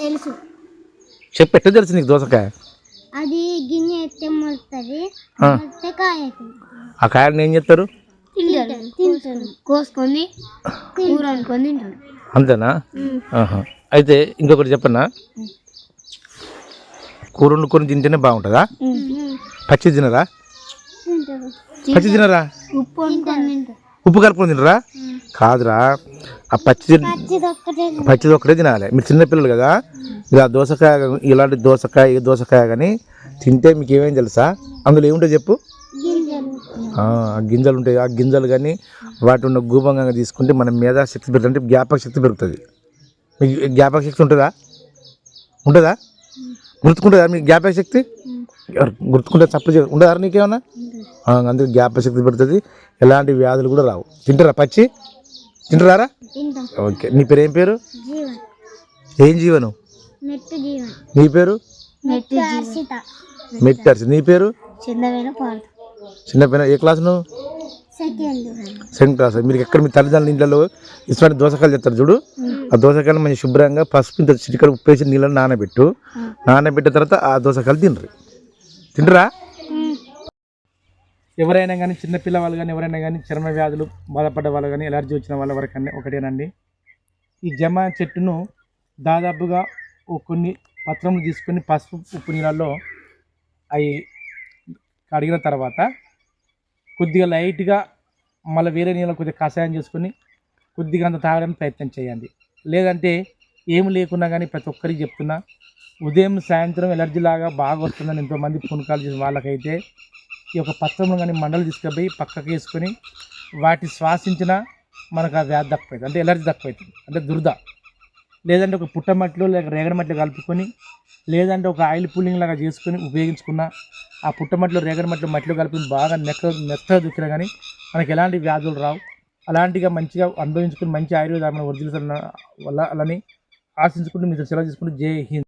తెలుసు. చెప్పు, ఎట్లా తెలుసు నీకు దోసకాయ? అది గిన్నె ఎత్తే మొలుతుంది, మొలితే కాయ అవుతుంది. ఆ కాయలను ఏం చేస్తారు? తింటారు, కోసుకొని కూర అనుకొని తింటారు. అంతేనా? అయితే ఇంకొకటి చెప్పన్నా, కూర వండుకొని తింటేనే బాగుంటుందా? పచ్చి తినరా? పచ్చి తినరా? ఉప్పు అనుకొని తింటారు. ఉప్పు కలుపుకొని తినరా? కాదురా, ఆ పచ్చిది ఒక్కటే తినాలి. మీరు చిన్నపిల్లలు కదా, ఇలా దోసకాయ, ఇలాంటి దోసకాయ దోసకాయ కానీ తింటే మీకు ఏమేమి తెలుసా? అందులో ఏముంటాయి చెప్పు? గింజలు ఉంటాయి. ఆ గింజలు కానీ వాటి ఉన్న గూపంగా తీసుకుంటే మన మేధాశక్తి పెరుగుతుంది, అంటే జ్ఞాపక శక్తి పెరుగుతుంది. మీకు జ్ఞాపక శక్తి ఉంటుందా? ఉంటుందా? గుర్తుకుంటుందా మీకు జ్ఞాపక శక్తి? గుర్తుకుంటే తప్పు ఉండదా నీకేమన్నా? అందుకే జ్ఞాపక శక్తి పెడుతుంది, ఎలాంటి వ్యాధులు కూడా రావు. తింటారా పచ్చి? తింటారా? ఓకే. నీ పేరు ఏం పేరు? ఏం జీవను? నీ పేరు? మెట్టి హర్షిత. నీ పేరు? చిన్నపైన. ఏ క్లాస్ నువ్వు? Second class. మీరు ఎక్కడ మీ తల్లిదండ్రుల ఇంట్లో ఇటువంటి దోసకాయలు చెప్తారు చూడు, ఆ దోసకాయలు మంచి శుభ్రంగా పసుపు ఇంత చిటికలు ఉప్పేసి నీళ్ళని నానబెట్టిన తర్వాత ఆ దోసకాయలు తింటరా? ఎవరైనా కానీ చిన్నపిల్ల వాళ్ళు కానీ ఎవరైనా కానీ చర్మ వ్యాధులు బాధపడ్డ వాళ్ళు కానీ ఎలర్జీ వచ్చిన వాళ్ళ వరకనే ఒకటేనండి, ఈ జమ చెట్టును దాదాపుగా కొన్ని పత్రములు తీసుకొని పసుపు ఉప్పు నీళ్ళల్లో అవి కడిగిన తర్వాత కొద్దిగా లైట్గా మళ్ళీ వేరే నీళ్ళు కొద్దిగా కషాయం చేసుకొని కొద్దిగా అంత తాగడానికి ప్రయత్నం చేయండి. లేదంటే ఏమి లేకున్నా కానీ ప్రతి ఒక్కరికి చెప్తున్నా, ఉదయం సాయంత్రం ఎలర్జీ లాగా బాగా వస్తుందని ఎంతోమంది ఫోన్ కాల్ చేసిన వాళ్ళకైతే ఈ యొక్క పత్రములు కానీ మండలు తీసుకుపోయి పక్కకి వేసుకొని వాటి శ్వాసించిన మనకు ఆ వ్యాధి తక్కువవుతుంది, అంటే ఎలర్జీ తక్కువవుతుంది, అంటే దురద. లేదంటే ఒక పుట్టమట్లో లేక రేగడి మట్లో కలుపుకొని, లేదంటే ఒక ఆయిల్ పుల్లింగ్ లాగా చేసుకొని ఉపయోగించుకున్న ఆ పుట్టమట్లో రేగడి మట్లో కలుపుకొని బాగా మెత్తగా దుక్కినా కానీ మనకి ఎలాంటి వ్యాధులు రావు. అలాంటిగా మంచిగా అనుభవించుకుని మంచి ఆయుర్వేద ఒరిజినల్స్ వల్ల అలాని ఆశించుకుంటూ మీరు సెలవు తీసుకుంటూ జై హింద్.